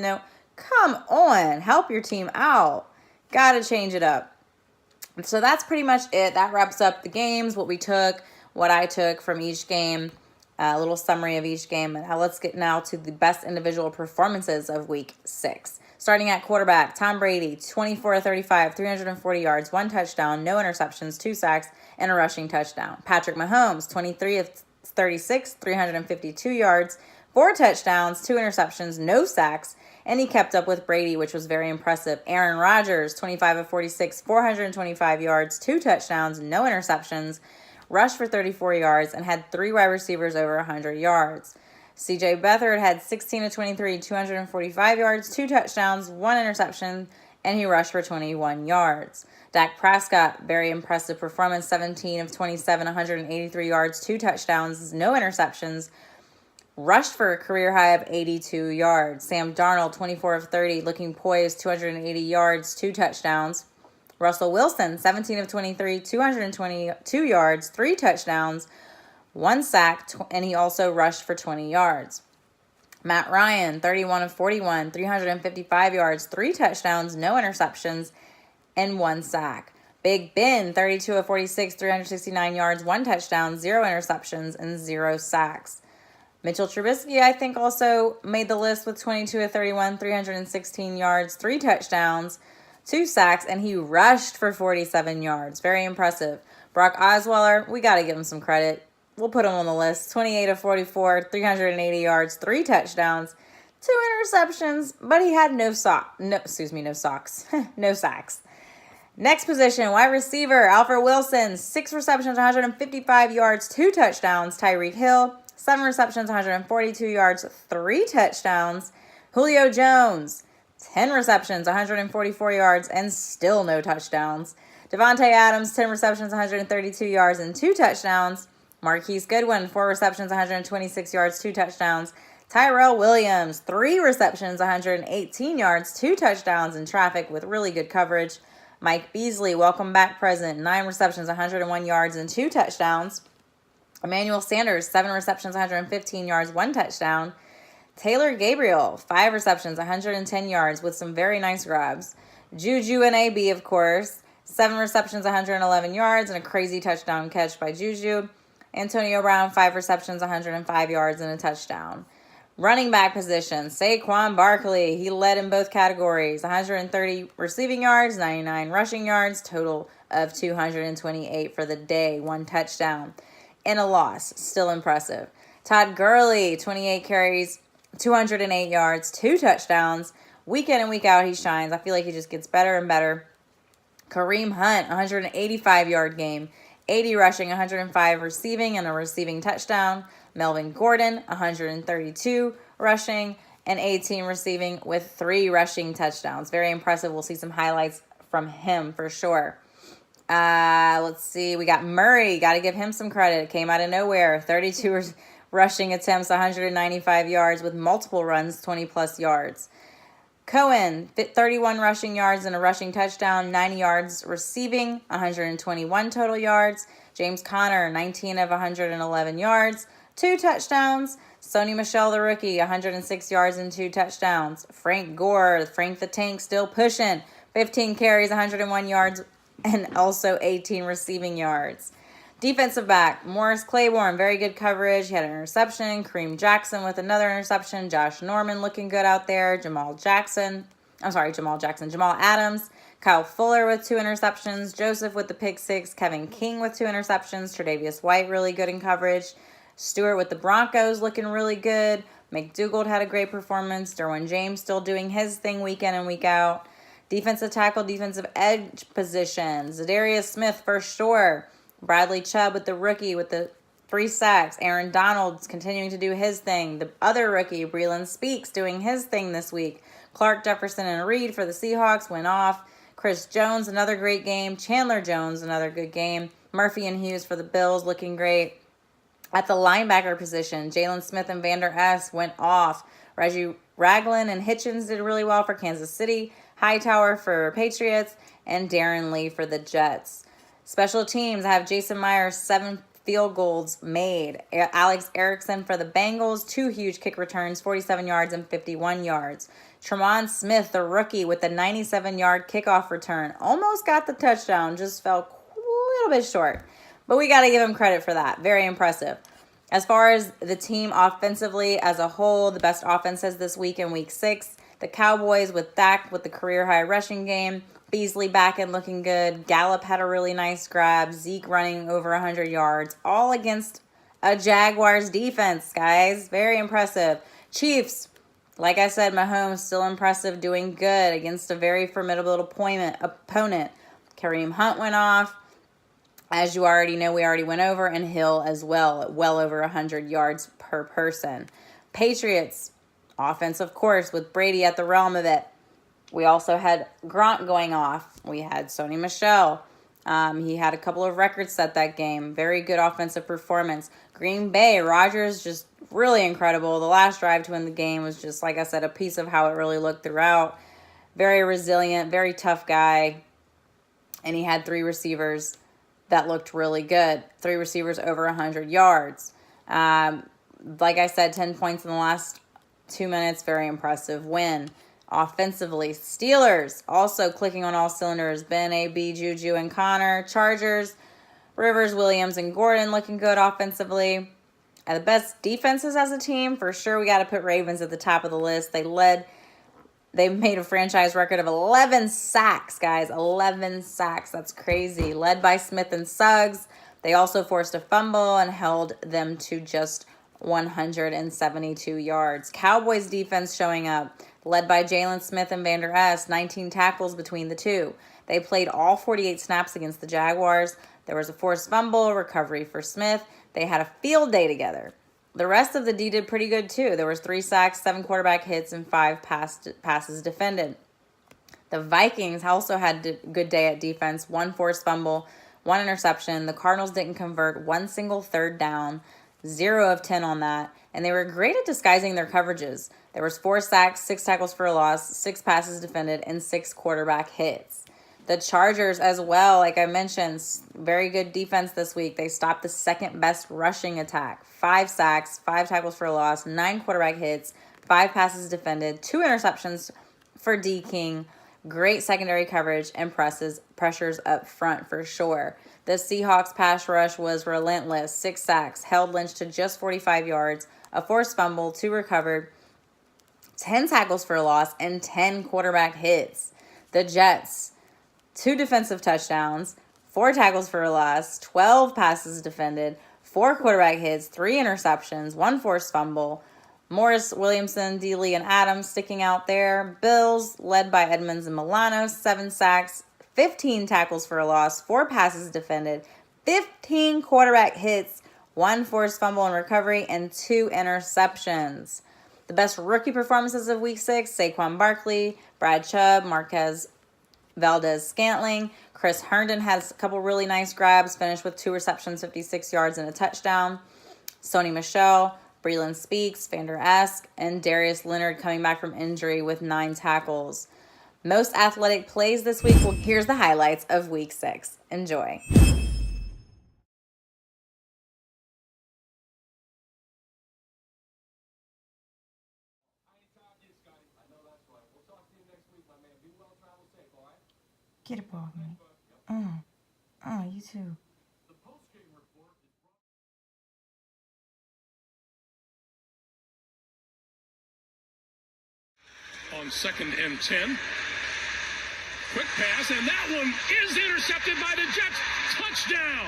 come on, help your team out. Got to change it up. So that's pretty much it. That wraps up the games, what we took, what I took from each game, a little summary of each game. Now let's get now to the best individual performances of week 6. Starting at quarterback, Tom Brady, 24 of 35, 340 yards, 1 touchdown, no interceptions, 2 sacks, and a rushing touchdown. Patrick Mahomes, 23 of 36, 352 yards, 4 touchdowns, 2 interceptions, no sacks, and he kept up with Brady, which was very impressive. Aaron Rodgers, 25 of 46, 425 yards, 2 touchdowns, no interceptions, rushed for 34 yards, and had 3 wide receivers over 100 yards. C.J. Beathard had 16 of 23, 245 yards, 2 touchdowns, 1 interception, and he rushed for 21 yards. Dak Prescott, very impressive performance, 17 of 27, 183 yards, 2 touchdowns, no interceptions, rushed for a career high of 82 yards. Sam Darnold, 24 of 30, looking poised, 280 yards, 2 touchdowns. Russell Wilson, 17 of 23, 222 yards, 3 touchdowns, 1 sack, and he also rushed for 20 yards. Matt Ryan, 31 of 41, 355 yards, 3 touchdowns, no interceptions, and 1 sack. Big Ben, 32 of 46, 369 yards, 1 touchdown, 0 interceptions, and 0 sacks. Mitchell Trubisky, I think, also made the list with 22 of 31, 316 yards, 3 touchdowns, 2 sacks, and he rushed for 47 yards. Very impressive. Brock Osweiler, we got to give him some credit. We'll put him on the list. 28 of 44, 380 yards, 3 touchdowns, 2 interceptions, but he had no sacks. No sacks. Next position, wide receiver, Alfred Wilson, 6 receptions, 155 yards, 2 touchdowns. Tyreek Hill, 7 receptions, 142 yards, 3 touchdowns. Julio Jones, 10 receptions, 144 yards, and still no touchdowns. Devontae Adams, 10 receptions, 132 yards, and 2 touchdowns. Marquise Goodwin, 4 receptions, 126 yards, 2 touchdowns. Tyrell Williams, 3 receptions, 118 yards, 2 touchdowns in traffic with really good coverage. Mike Beasley, welcome back present, 9 receptions, 101 yards, and 2 touchdowns. Emmanuel Sanders, 7 receptions, 115 yards, 1 touchdown. Taylor Gabriel, 5 receptions, 110 yards with some very nice grabs. Juju and AB, of course, 7 receptions, 111 yards, and a crazy touchdown catch by Juju. Antonio Brown, 5 receptions, 105 yards, and a touchdown. Running back position, Saquon Barkley. He led in both categories. 130 receiving yards, 99 rushing yards, total of 228 for the day. 1 touchdown and a loss. Still impressive. Todd Gurley, 28 carries, 208 yards, 2 touchdowns. Week in and week out, he shines. I feel like he just gets better and better. Kareem Hunt, 185-yard game. 80 rushing, 105 receiving, and a receiving touchdown. Melvin Gordon, 132 rushing and 18 receiving with 3 rushing touchdowns. Very impressive. We'll see some highlights from him for sure. Let's see. We got Murray. Got to give him some credit. Came out of nowhere. 32 rushing attempts, 195 yards with multiple runs, 20-plus yards. Cohen, 31 rushing yards and a rushing touchdown, 90 yards receiving, 121 total yards. James Conner, 19 of 111 yards, 2 touchdowns. Sony Michel, the rookie, 106 yards and 2 touchdowns. Frank Gore, Frank the Tank, still pushing, 15 carries, 101 yards, and also 18 receiving yards. Defensive back, Morris Claiborne, very good coverage. He had an interception. Kareem Jackson with another interception. Josh Norman looking good out there. Jamal Adams. Kyle Fuller with 2 interceptions. Joseph with the pick 6. Kevin King with 2 interceptions. Tre'Davious White really good in coverage. Stewart with the Broncos looking really good. McDougald had a great performance. Derwin James still doing his thing week in and week out. Defensive tackle, defensive edge positions. Zadarius Smith for sure. Bradley Chubb with the rookie with the 3 sacks. Aaron Donald's continuing to do his thing. The other rookie, Breeland Speaks, doing his thing this week. Clark Jefferson and Reed for the Seahawks went off. Chris Jones, another great game. Chandler Jones, another good game. Murphy and Hughes for the Bills, looking great. At the linebacker position, Jalen Smith and Vander Esch went off. Reggie Ragland and Hitchens did really well for Kansas City. Hightower for Patriots. And Darren Lee for the Jets. Special teams, I have Jason Myers, 7 field goals made. Alex Erickson for the Bengals, 2 huge kick returns, 47 yards and 51 yards. Tremont Smith, the rookie, with the 97-yard kickoff return. Almost got the touchdown, just fell a little bit short. But we got to give him credit for that. Very impressive. As far as the team offensively as a whole, the best offenses this week in week 6. The Cowboys with Dak with the career-high rushing game. Beasley back and looking good. Gallup had a really nice grab. Zeke running over 100 yards. All against a Jaguars defense, guys. Very impressive. Chiefs, like I said, Mahomes still impressive, doing good against a very formidable opponent. Kareem Hunt went off. As you already know, we already went over. And Hill as well, at well over 100 yards per person. Patriots, offense, of course, with Brady at the realm of it. We also had Gronk going off. We had Sony Michel. He had a couple of records set that game. Very good offensive performance. Green Bay, Rodgers, just really incredible. The last drive to win the game was just, like I said, a piece of how it really looked throughout. Very resilient, very tough guy. And he had 3 receivers that looked really good. 3 receivers over 100 yards. Like I said, 10 points in the last 2 minutes. Very impressive win. Offensively, Steelers also clicking on all cylinders. Ben, AB, Juju, and Connor. Chargers, Rivers, Williams, and Gordon looking good offensively. And the best defenses as a team, for sure, we got to put Ravens at the top of the list. They made a franchise record of 11 sacks, guys. 11 sacks. That's crazy. Led by Smith and Suggs. They also forced a fumble and held them to just 172 yards. Cowboys defense showing up, led by Jalen Smith and Vander Esch, 19 tackles between the two. They played all 48 snaps against the Jaguars. There was a forced fumble, recovery for Smith. They had a field day together. The rest of the D did pretty good too. There was 3 sacks, 7 quarterback hits, and 5 passes defended. The Vikings also had a good day at defense. 1 forced fumble, 1 interception. The Cardinals didn't convert 1 single third down. 0 of 10 on that. And they were great at disguising their coverages. There was 4 sacks, 6 tackles for a loss, 6 passes defended, and 6 quarterback hits. The Chargers as well, like I mentioned, very good defense this week. They stopped the second best rushing attack. 5 sacks, 5 tackles for a loss, 9 quarterback hits, 5 passes defended, 2 interceptions for D. King. Great secondary coverage and pressures up front for sure. The Seahawks pass rush was relentless. 6 sacks, held Lynch to just 45 yards, a forced fumble, 2 recovered, 10 tackles for a loss, and 10 quarterback hits. The Jets, 2 defensive touchdowns, 4 tackles for a loss, 12 passes defended, 4 quarterback hits, 3 interceptions, 1 forced fumble. Morris, Williamson, Dealey, and Adams sticking out there. Bills, led by Edmonds and Milano, 7 sacks, 15 tackles for a loss, 4 passes defended, 15 quarterback hits, 1 forced fumble and recovery, and 2 interceptions. The best rookie performances of Week 6, Saquon Barkley, Brad Chubb, Marquez Valdez-Scantling. Chris Herndon had a couple really nice grabs, finished with 2 receptions, 56 yards, and a touchdown. Sony Michel, Breeland Speaks, Vander Esch, and Darius Leonard coming back from injury with 9 tackles. Most athletic plays this week. Well, here's the highlights of Week 6. Enjoy. Get a ball, man. You too. On 2nd and 10. Quick pass, and that one is intercepted by the Jets. Touchdown,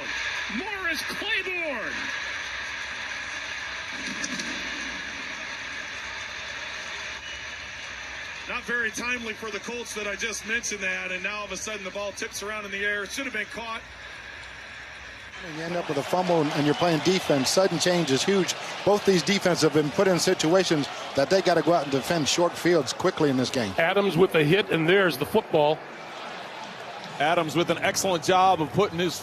Morris Claiborne. Not very timely for the Colts that I just mentioned that, and now all of a sudden the ball tips around in the air. It should have been caught. You end up with a fumble and you're playing defense. Sudden change is huge. Both these defenses have been put in situations that they got to go out and defend short fields quickly in this game. Adams with the hit, and there's the football. Adams with an excellent job of putting his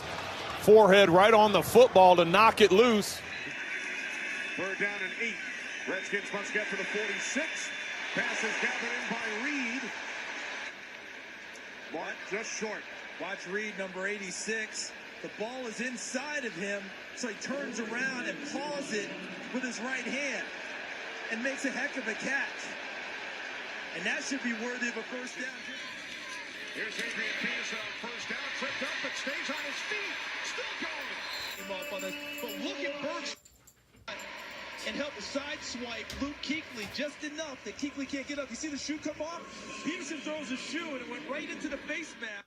forehead right on the football to knock it loose. Third down and 8. Redskins must get to the 46. Pass is gathered in by Reed. But just short. Watch Reed, number 86. The ball is inside of him, so he turns around and paws it with his right hand and makes a heck of a catch. And that should be worthy of a first down. Here's Adrian Peterson on first down, tripped up, but stays on his feet, still going. Him up on this, but look at Burks and help sideswipe Luke Kuechly just enough that Kuechly can't get up. You see the shoe come off? Peterson throws a shoe and it went right into the face mask.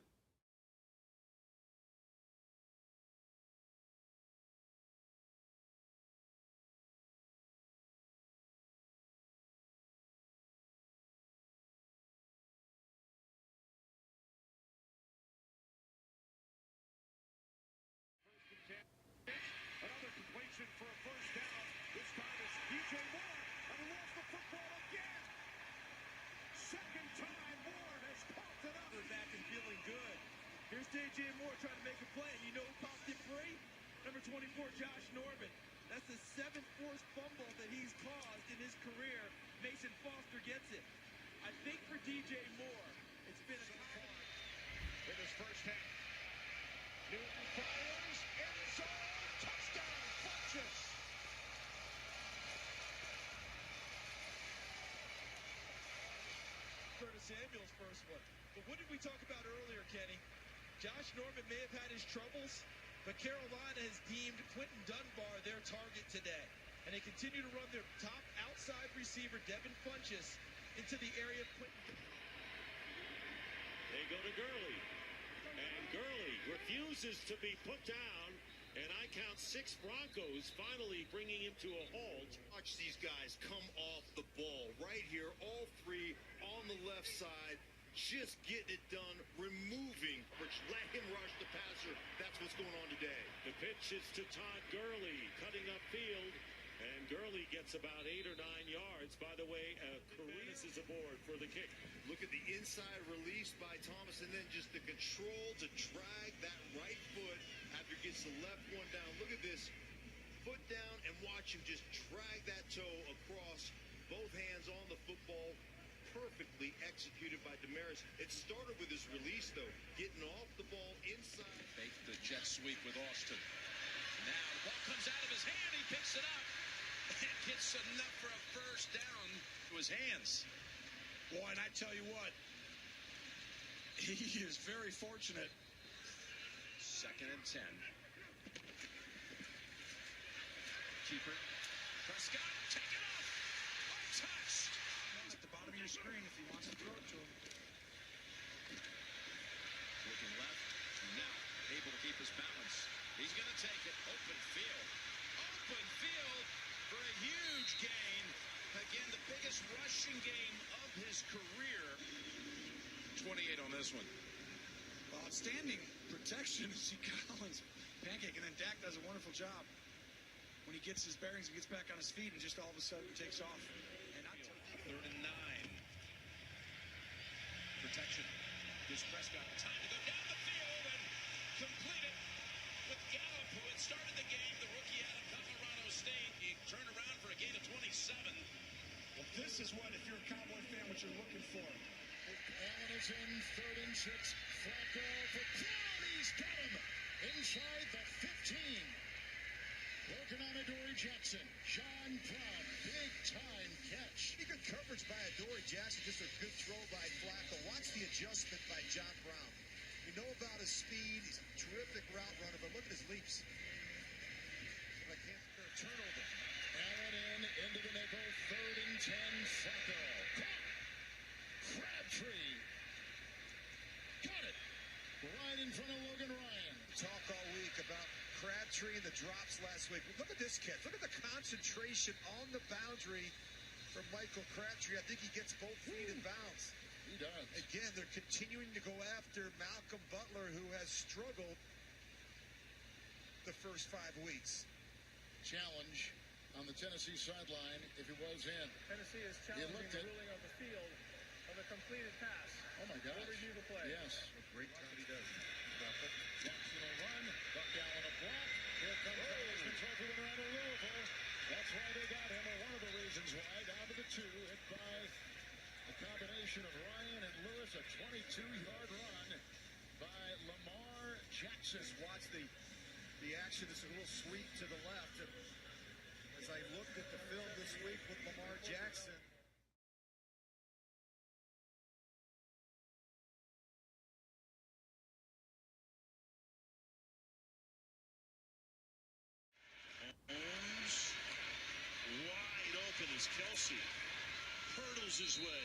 Another completion for a first down. This time it's DJ Moore, and he lost the football again. Second time Moore has popped it up. They're back and feeling good. Here's DJ Moore trying to make a play. You know who popped it free? Number 24, Josh Norman. That's the 7th forced fumble that he's caused in his career. Mason Foster gets it. I think for DJ Moore, it's been a part In his first half. Newton fires, end zone, touchdown, Funchess. Curtis Samuel's first one. But what did we talk about earlier, Kenny? Josh Norman may have had his troubles, but Carolina has deemed Quentin Dunbar their target today. And they continue to run their top outside receiver, Devin Funchess, into the area of Quentin. They go to Gurley. And Gurley refuses to be put down. And I count 6 Broncos finally bringing him to a halt. Watch these guys come off the ball right here, all 3 on the left side, just getting it done, removing, which let him rush the passer. That's what's going on today. The pitch is to Todd Gurley, cutting upfield. And Gurley gets about 8 or 9 yards. By the way, Carreras is aboard for the kick. Look at the inside release by Thomas, and then just the control to drag that right foot after he gets the left one down. Look at this. Foot down and watch him just drag that toe across, both hands on the football. Perfectly executed by Demaryius. It started with his release, though, getting off the ball inside. Make the jet sweep with Austin. Now the ball comes out of his hand. He picks it up and gets enough for a first down to his hands. Boy, and I tell you what, he is very fortunate. 2nd and 10. Keeper. Prescott, take it off. Untouched. At the bottom of your screen if he wants to throw it to him. Looking left. Now able to keep his balance. He's going to take it. Open field. Open field for a huge gain. Again, the biggest rushing game of his career. 28 on this one. Outstanding protection. See Collins pancake, and then Dak does a wonderful job. When he gets his bearings, he gets back on his feet, and just all of a sudden takes off. And 3rd and 9. Protection. Gives Prescott time to go down the field and complete it with Gallup, who had started the game, the rookie out of Colorado State. He turned around for a gain of 27. Well, this is what, if you're a Cowboy fan, what you're looking for. Allen is in 3rd and 6. Flacco for Brown. He's got him inside the 15. Working on Adoree Jackson. John Brown, big time catch. Good coverage by Adoree Jackson. Just a good throw by Flacco. Watch the adjustment by John Brown. We know about his speed. He's a terrific route runner, but look at his leaps. I can't turnover. Allen into the nickel. 3rd and 10. Flacco. Crabtree. Got it. Right in front of Logan Ryan. Talk all week about Crabtree and the drops last week. Look at this catch. Look at the concentration on the boundary from Michael Crabtree. I think he gets both feet in bounds. He does. Again, they're continuing to go after Malcolm Butler, who has struggled the first 5 weeks. Challenge on the Tennessee sideline if it was in. Tennessee is challenging the ruling of the field of a completed pass. Oh my gosh. We'll review the play. Yes. A great time he does. Jackson will run. Buck Allen a block. Here comes the Heisman Trophy winner out of Louisville. That's why they got him, or one of the reasons why. Down to the 2, hit by the combination of Ryan and Lewis. A 22-yard run by Lamar Jackson. Just watch the The action is a little sweep to the left. And as I looked at the film this week with Lamar Jackson. Holmes wide open as Kelsey hurdles his way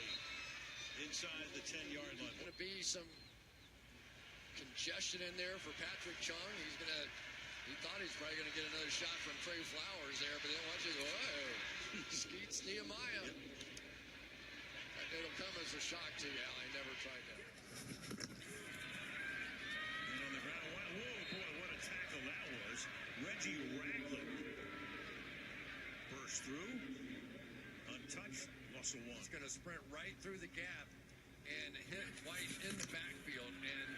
inside the 10-yard line. Going to be some congestion in there for Patrick Chung. He thought he's probably going to get another shot from Trey Flowers there, but then watch it go, whoa, Skeets Nehemiah. It'll come as a shock to you, Al. I never tried that. And on the ground, whoa, boy, what a tackle that was. Reggie Ragland burst through, untouched, Russell one. He's going to sprint right through the gap and hit White in the backfield. And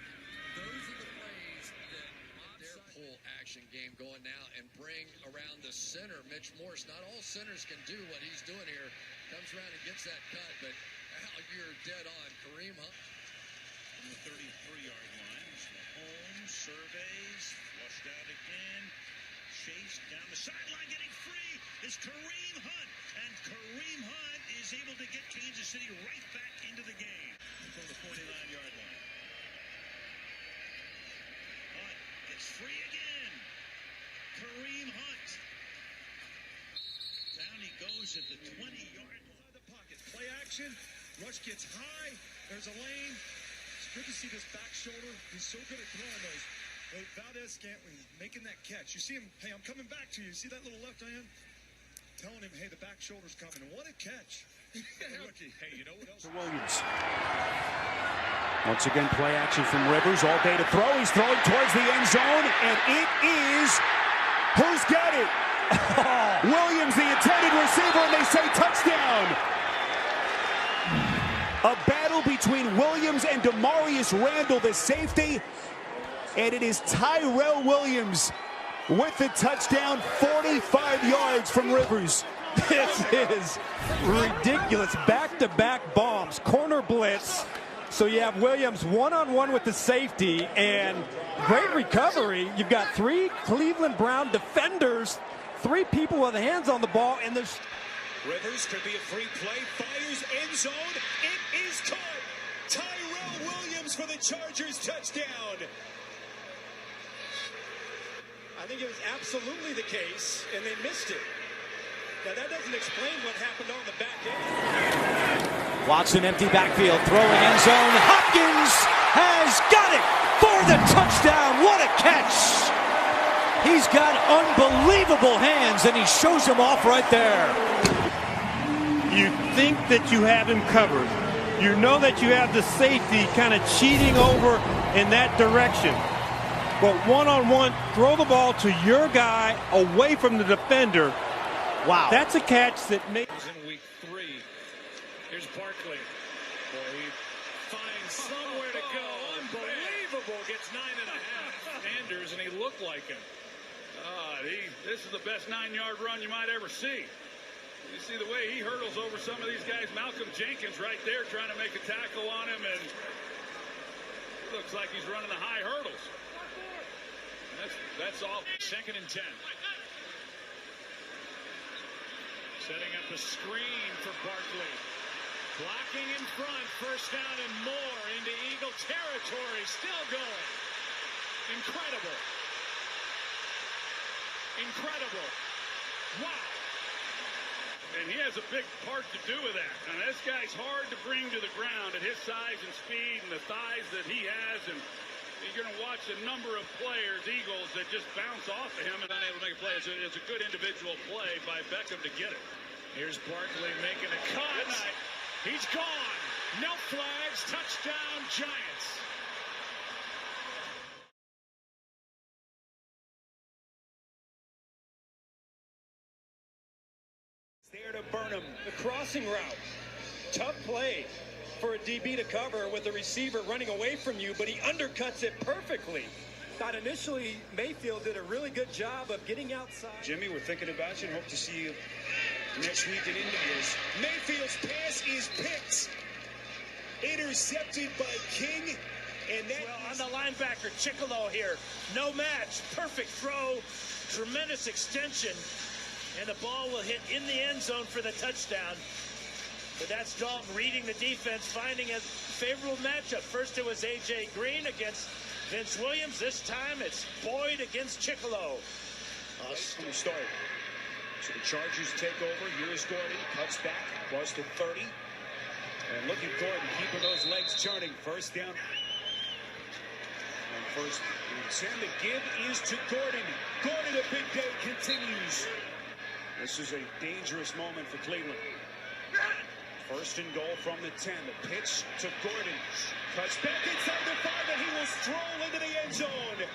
those are the plays that their pull action game going now and bring around the center, Mitch Morse. Not all centers can do what he's doing here. Comes around and gets that cut, but Al, you're dead on. Kareem Hunt. From the 33-yard line, Mahomes surveys, flushed out again. Chase down the sideline, getting free is Kareem Hunt. And Kareem Hunt is able to get Kansas City right back into the game from the 49-yard line. Hunt gets free again. Kareem Hunt. Down he goes at the 20-yard line of the pocket. Play action. Rush gets high. There's a lane. It's good to see this back shoulder. He's so good at throwing those. Valdez-Scantling making that catch. You see him, hey, I'm coming back to you. See that little left hand? Telling him, hey, the back shoulder's coming. And what a catch. Rookie. Hey, you know what else? Williams. Once again, play action from Rivers. All day to throw. He's throwing towards the end zone. And it is... Who's got it? Williams, the intended receiver, and they say touchdown. A battle between Williams and Demarius Randall, the safety. And it is Tyrell Williams with the touchdown, 45 yards from Rivers. This is ridiculous. Back-to-back bombs, corner blitz. So you have Williams one-on-one with the safety, and great recovery. You've got three Cleveland Brown defenders, three people with hands on the ball, and there's... Rivers could be a free play, fires end zone. It is caught. Tyrell Williams for the Chargers touchdown. I think it was absolutely the case, and they missed it. Now, that doesn't explain what happened on the back end. Watson, empty backfield, throwing end zone. Hopkins has got it for the touchdown. What a catch. He's got unbelievable hands, and he shows him off right there. You think that you have him covered. You know that you have the safety kind of cheating over in that direction. But one-on-one, throw the ball to your guy away from the defender. Wow. That's a catch that makes... In week 3, here's Barkley. Boy, he finds somewhere to go. Unbelievable. Gets 9.5. Sanders, and he looked like him. This is the best 9-yard run you might ever see. You see the way he hurdles over some of these guys. Malcolm Jenkins right there trying to make a tackle on him, and it looks like he's running the high hurdles. That's all. 2nd and 10. Setting up a screen for Barkley. Blocking in front. First down and more into Eagle territory. Still going. Incredible. Incredible. Wow. And he has a big part to do with that. Now, this guy's hard to bring to the ground at his size and speed and the thighs that he has. And you're going to watch a number of players, Eagles, that just bounce off of him and unable to make a play. It's a good individual play by Beckham to get it. Here's Barkley making a cut. He's gone. No flags. Touchdown, Giants. There to Burnham, the crossing route. Tough play for a DB to cover with the receiver running away from you, but he undercuts it perfectly. Thought initially Mayfield did a really good job of getting outside. Jimmy, we're thinking about you and hope to see you next week in Indianapolis. Mayfield's pass is picked. Intercepted by King. And then on the linebacker, Chicolo here. No match. Perfect throw. Tremendous extension. And the ball will hit in the end zone for the touchdown. But that's Dalton reading the defense, finding a favorable matchup. First it was A.J. Green against Vince Williams. This time it's Boyd against Chicolo. From the start. So the Chargers take over. Here's Gordon. Cuts back. Across to 30. And look at Gordon keeping those legs turning. First down. And first and 10. The give is to Gordon. Gordon, a big day continues. This is a dangerous moment for Cleveland. First and goal from the 10. The pitch to Gordon. Cuts back inside the 5, and he will stroll into the end zone.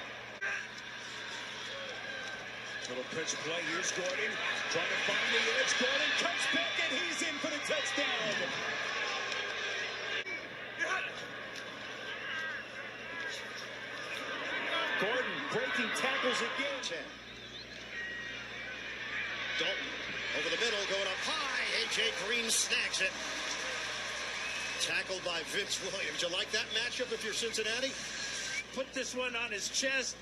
Little pitch play. Here's Gordon. Trying to find the edge. Gordon cuts back, and he's in for the touchdown. Gordon breaking tackles again. Dalton over the middle, going up high. A.J. Green snags it. Tackled by Vince Williams. You like that matchup if you're Cincinnati? Put this one on his chest.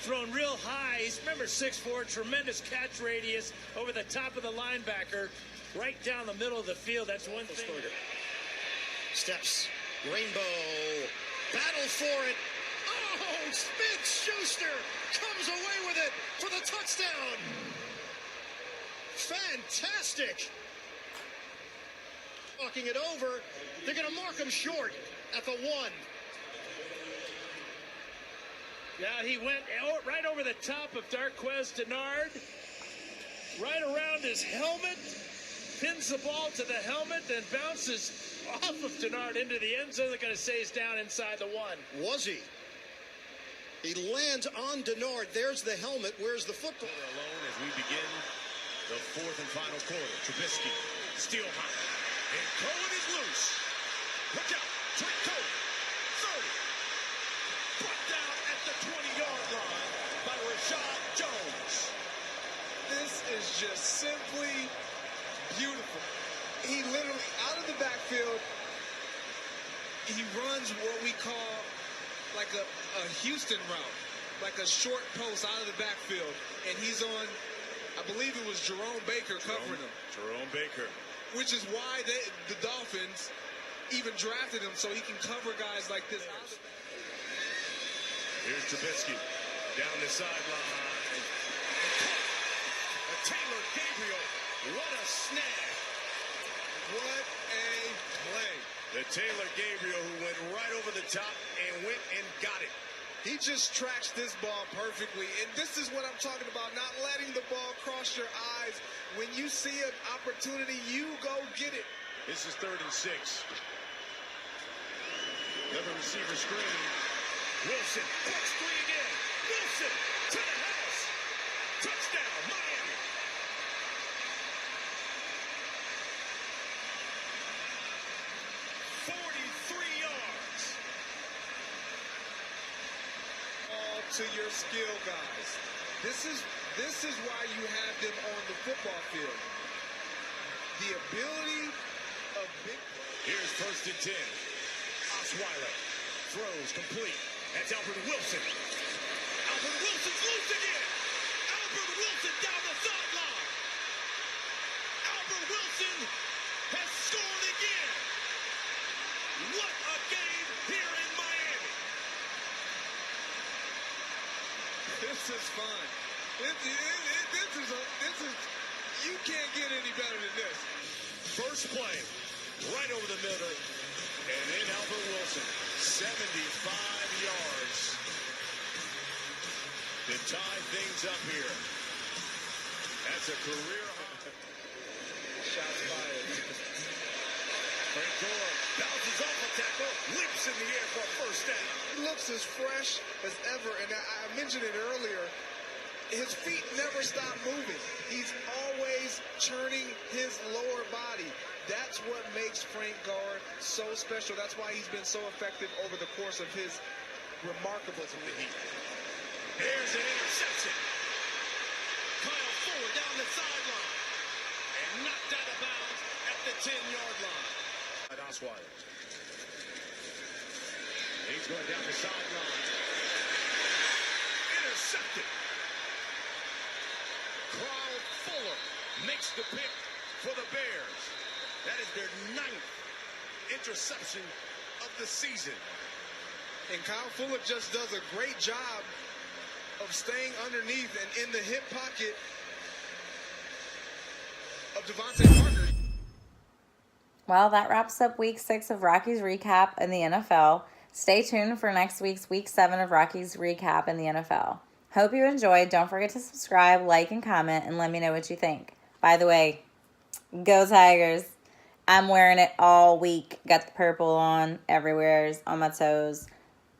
Thrown real high. He's, remember, 6'4", tremendous catch radius over the top of the linebacker. Right down the middle of the field. That's one thing. Steps. Rainbow. Battle for it. Oh, Smith-Schuster comes away with it for the touchdown. Fantastic. Walking it over. They're going to mark him short at the 1. Yeah, he went right over the top of Darqueze Dennard. Right around his helmet. Pins the ball to the helmet, then bounces off of Dennard into the end zone. They're going to say he's down inside the 1. Was he? He lands on Dennard. There's the helmet. Where's the football? Alone as we begin the 4th and final quarter. Trubisky, steal high. And Cohen is loose. Look out. Trent Cohen. 30. Brought down at the 20-yard line by Rashad Jones. This is just simply beautiful. He literally, out of the backfield, he runs what we call like a Houston route, like a short post out of the backfield. And he's on, I believe it was Jerome Baker covering him. Jerome Baker. Which is why the Dolphins even drafted him, so he can cover guys like this. Here's Trubisky down the sideline. Taylor Gabriel, what a snag. What a play. The Taylor Gabriel who went right over the top and went and got it. He just tracks this ball perfectly, and this is what I'm talking about, not letting the ball cross your eyes. When you see an opportunity, you go get it. This is 3rd and 6. Another receiver screen. Wilson breaks 3 again. Wilson to the house. Touchdown, Miami. To your skill guys. This is why you have them on the football field. The ability of big. Here's 1st and 10. Osweiler throws complete. That's Albert Wilson. Albert Wilson's loose again. Albert Wilson down the sideline. Albert Wilson has scored again. What a game here in Miami. This is fun. This is you can't get any better than this. First play, right over the middle, and then Albert Wilson, 75 yards to tie things up here. That's a career high. Shots fired. Frank Gore bounces off a tackle, leaps in the air for a first down. He looks as fresh as ever, and I mentioned it earlier. His feet never stop moving. He's always churning his lower body. That's what makes Frank Gore so special. That's why he's been so effective over the course of his remarkable career. Here's an interception. Kyle Fuller down the sideline and knocked out of bounds at the 10-yard line. Osweiler. He's going down the sideline. Intercepted. Carl Fuller makes the pick for the Bears. That is their 9th interception of the season. And Kyle Fuller just does a great job of staying underneath and in the hip pocket of Devontae Parker. Well, that wraps up week 6 of Rocky's Recap in the NFL. Stay tuned for next week's week 7 of Rocky's Recap in the NFL. Hope you enjoyed. Don't forget to subscribe, like, and comment, and let me know what you think. By the way, go Tigers. I'm wearing it all week. Got the purple on everywhere, on my toes.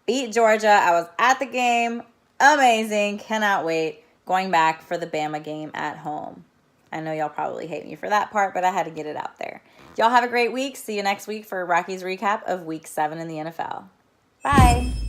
Beat Georgia. I was at the game. Amazing. Cannot wait. Going back for the Bama game at home. I know y'all probably hate me for that part, but I had to get it out there. Y'all have a great week. See you next week for Rocky's Recap of Week 7 in the NFL. Bye.